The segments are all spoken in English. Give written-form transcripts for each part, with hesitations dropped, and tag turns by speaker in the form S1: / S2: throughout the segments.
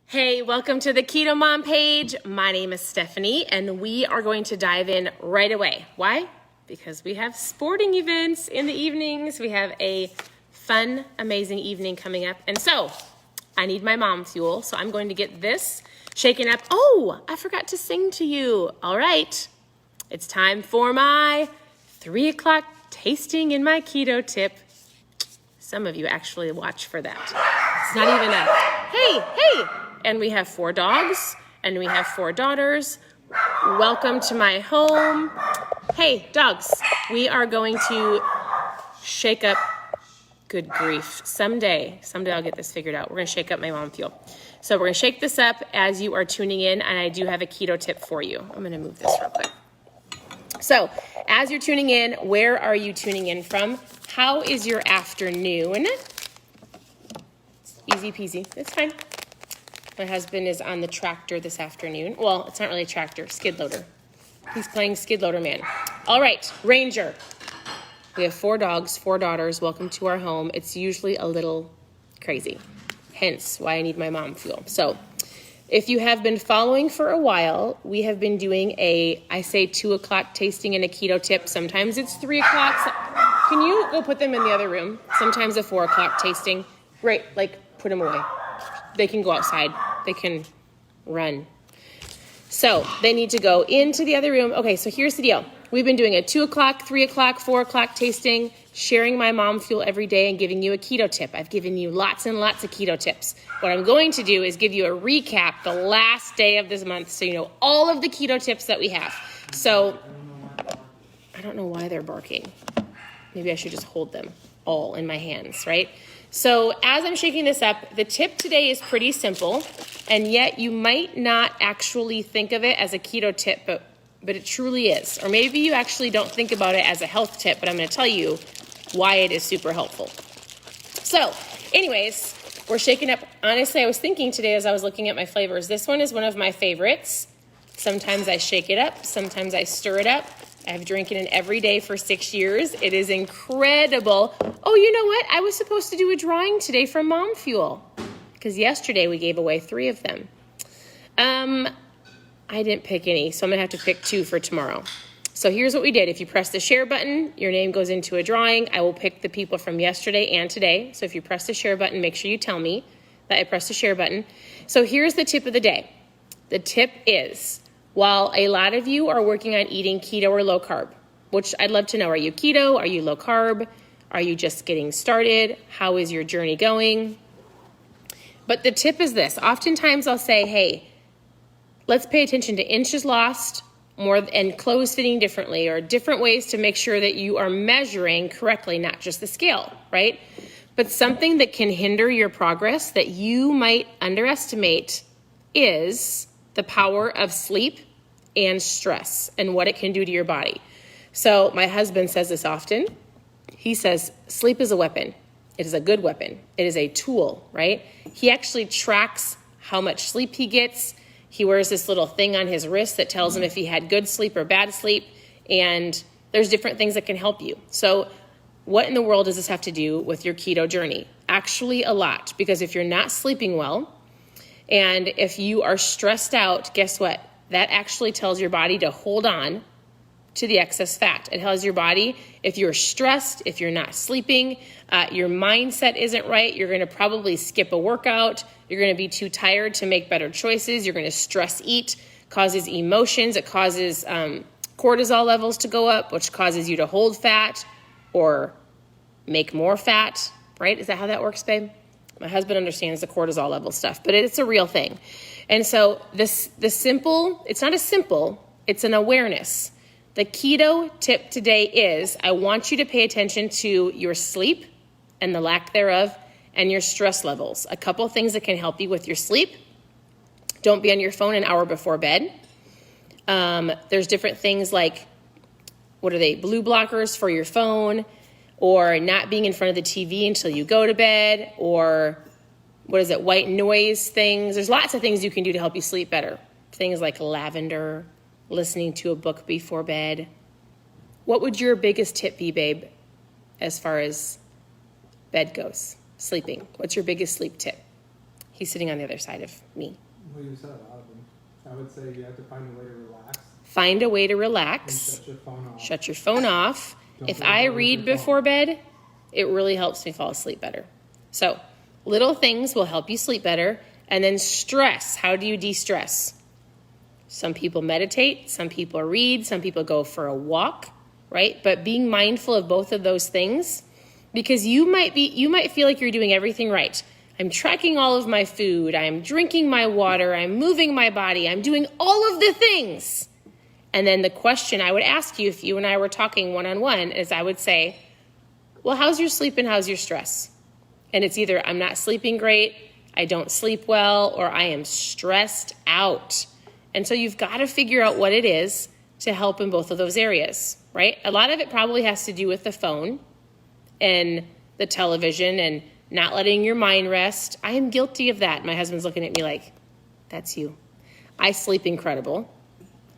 S1: Hey, welcome to the Keto Mom page. My name is Stephanie, and we are going to dive in right away. Why? Because we have sporting events in the evenings. We have a fun, amazing evening coming up. And so I need my mom fuel, so I'm going to get this shaken up. Oh, I forgot to sing to you. All right, it's time for my 3 o'clock tasting in my keto tip. Some of you actually watch for that. It's not even a, hey. And we have 4 dogs, and we have 4 daughters. Welcome to my home. Hey, dogs, we are going to shake up, good grief, someday I'll get this figured out. We're gonna shake up my mom fuel. So we're gonna shake this up as you are tuning in, and I do have a keto tip for you. I'm gonna move this real quick. So as you're tuning in, where are you tuning in from? How is your afternoon? It's easy peasy, it's fine. My husband is on the tractor this afternoon. Well, it's not really a tractor, skid loader. He's playing skid loader man. All right, Ranger. We have 4 dogs, 4 daughters. Welcome to our home. It's usually a little crazy, hence why I need my mom fuel. So if you have been following for a while, we have been doing I say 2 o'clock tasting and a keto tip. Sometimes it's 3 o'clock. Can you go put them in the other room? Sometimes a 4 o'clock tasting. Right, like put them away. They can go outside. They can run. So they need to go into the other room. Okay, so here's the deal. We've been doing a 2 o'clock, 3 o'clock, 4 o'clock tasting, sharing my mom fuel every day and giving you a keto tip. I've given you lots and lots of keto tips. What I'm going to do is give you a recap the last day of this month so you know all of the keto tips that we have. So I don't know why they're barking. Maybe I should just hold them all in my hands, right? So as I'm shaking this up, the tip today is pretty simple, and yet you might not actually think of it as a keto tip, but it truly is. Or maybe you actually don't think about it as a health tip, but I'm going to tell you why it is super helpful. So anyways, we're shaking up. Honestly, I was thinking today as I was looking at my flavors, this one is one of my favorites. Sometimes I shake it up, sometimes I stir it up. I've drinking it every day for 6 years. It is incredible. Oh, you know what? I was supposed to do a drawing today for Mom Fuel because yesterday we gave away 3 of them. I didn't pick any, so I'm going to have to pick 2 for tomorrow. So here's what we did. If you press the share button, your name goes into a drawing. I will pick the people from yesterday and today. So if you press the share button, make sure you tell me that I pressed the share button. So here's the tip of the day. The tip is, while a lot of you are working on eating keto or low carb, which I'd love to know, are you keto? Are you low carb? Are you just getting started? How is your journey going? But the tip is this. Oftentimes I'll say, hey, let's pay attention to inches lost more and clothes fitting differently, or different ways to make sure that you are measuring correctly, not just the scale, right? But something that can hinder your progress that you might underestimate is the power of sleep and stress and what it can do to your body. So my husband says this often. He says, sleep is a weapon. It is a good weapon. It is a tool, right? He actually tracks how much sleep he gets. He wears this little thing on his wrist that tells him if he had good sleep or bad sleep. And there's different things that can help you. So what in the world does this have to do with your keto journey? Actually a lot, because if you're not sleeping well, and if you are stressed out, guess what? That actually tells your body to hold on to the excess fat. It tells your body if you're stressed, if you're not sleeping, your mindset isn't right, you're going to probably skip a workout, you're going to be too tired to make better choices, you're going to stress eat, causes emotions, it causes cortisol levels to go up, which causes you to hold fat or make more fat, right? Is that how that works, babe? My husband understands the cortisol level stuff, but it's a real thing. And so it's an awareness. The keto tip today is, I want you to pay attention to your sleep and the lack thereof and your stress levels. A couple things that can help you with your sleep. Don't be on your phone an hour before bed. There's different things like, blue blockers for your phone, or not being in front of the TV until you go to bed, or white noise things. There's lots of things you can do to help you sleep better. Things like lavender, listening to a book before bed. What would your biggest tip be, babe, as far as bed goes, sleeping? What's your biggest sleep tip? He's sitting on the other side of me.
S2: Well, you said a lot of them. I would say you have to find a way to relax.
S1: Find a way to relax.
S2: And shut your phone off.
S1: Shut your phone off. If I read before bed, it really helps me fall asleep better. So little things will help you sleep better. And then stress. How do you de-stress? Some people meditate, some people read, some people go for a walk, right? But being mindful of both of those things, because you might feel like you're doing everything right. I'm tracking all of my food, I'm drinking my water, I'm moving my body, I'm doing all of the things. And then the question I would ask you if you and I were talking one-on-one is I would say, well, how's your sleep and how's your stress? And it's either I'm not sleeping great, I don't sleep well, or I am stressed out. And so you've got to figure out what it is to help in both of those areas, right? A lot of it probably has to do with the phone and the television and not letting your mind rest. I am guilty of that. My husband's looking at me like, that's you. I sleep incredible.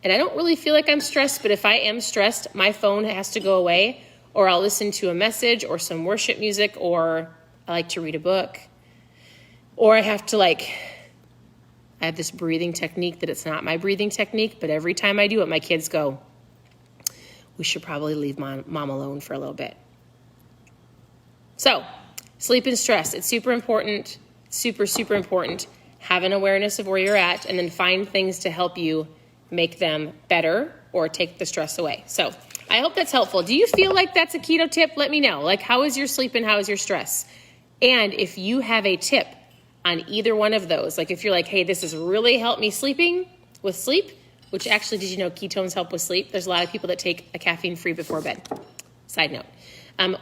S1: And I don't really feel like I'm stressed, but if I am stressed, my phone has to go away, or I'll listen to a message or some worship music, or I like to read a book, or I have to I have this breathing technique that it's not my breathing technique, but every time I do it, my kids go, we should probably leave mom alone for a little bit. So, sleep and stress, it's super important, super, super important. Have an awareness of where you're at, and then find things to help you make them better or take the stress away. So, I hope that's helpful. Do you feel like that's a keto tip? Let me know. How is your sleep and how is your stress? And if you have a tip on either one of those, if you're like, hey, this has really helped me sleep, which actually, did you know ketones help with sleep? There's a lot of people that take a caffeine-free before bed. Side note.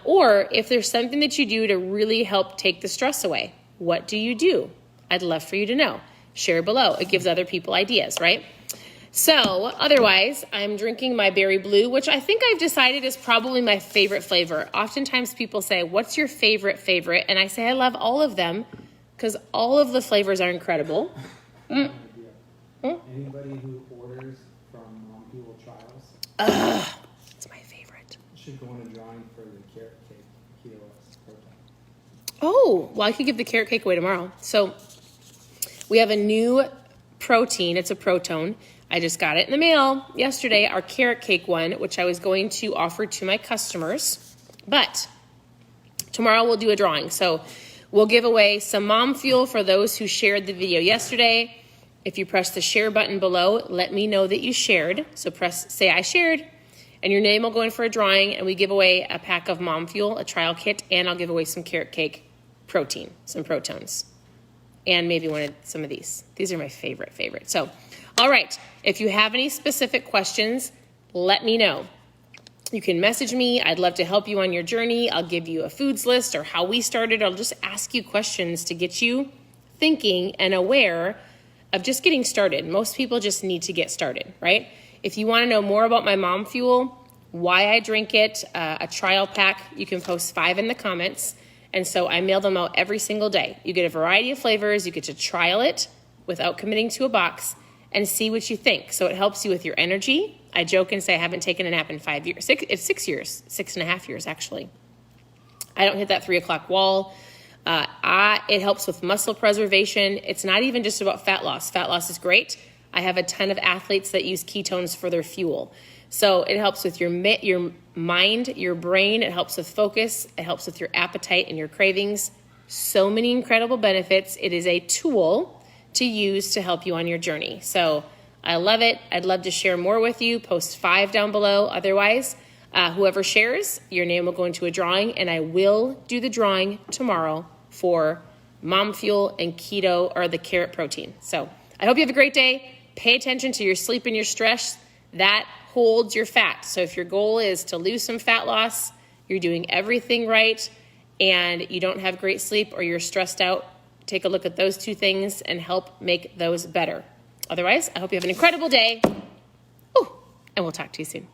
S1: Or if there's something that you do to really help take the stress away, what do you do? I'd love for you to know. Share below. It gives other people ideas, right? So otherwise, I'm drinking my berry blue, which I think I've decided is probably my favorite flavor. Oftentimes people say, what's your favorite? And I say, I love all of them because all of the flavors are incredible.
S2: Anybody who orders from Mom Fuel Trials,
S1: it's my favorite.
S2: should go on a drawing for the carrot cake Keto Proton.
S1: Oh, well, I could give the carrot cake away tomorrow. So we have a new protein. It's a Proton. I just got it in the mail yesterday, our carrot cake one, which I was going to offer to my customers. But tomorrow we'll do a drawing. So we'll give away some Mom Fuel for those who shared the video yesterday. If you press the share button below, let me know that you shared. So say I shared, and your name will go in for a drawing, and we give away a pack of Mom Fuel, a trial kit, and I'll give away some carrot cake protein, some Protons, and maybe some of these. These are my favorite. So, all right, if you have any specific questions, let me know. You can message me. I'd love to help you on your journey. I'll give you a foods list or how we started. I'll just ask you questions to get you thinking and aware of just getting started. Most people just need to get started, right? If you want to know more about my Mom Fuel, why I drink it, a trial pack, you can post 5 in the comments. And so I mail them out every single day. You get a variety of flavors. You get to trial it without committing to a box and see what you think. So it helps you with your energy. I joke and say I haven't taken a nap in 5 years. It's 6 years, 6.5 years actually. I don't hit that 3 o'clock wall. It helps with muscle preservation. It's not even just about fat loss. Fat loss is great. I have a ton of athletes that use ketones for their fuel. So it helps with your mind, your brain. It helps with focus. It helps with your appetite and your cravings. So many incredible benefits. It is a tool to use to help you on your journey. So I love it. I'd love to share more with you. Post 5 down below. Otherwise, whoever shares, your name will go into a drawing, and I will do the drawing tomorrow for Mom Fuel and keto or the carrot protein. So I hope you have a great day. Pay attention to your sleep and your stress. That holds your fat. So if your goal is to lose some fat loss, you're doing everything right, and you don't have great sleep or you're stressed out, take a look at those 2 things and help make those better. Otherwise, I hope you have an incredible day. And we'll talk to you soon.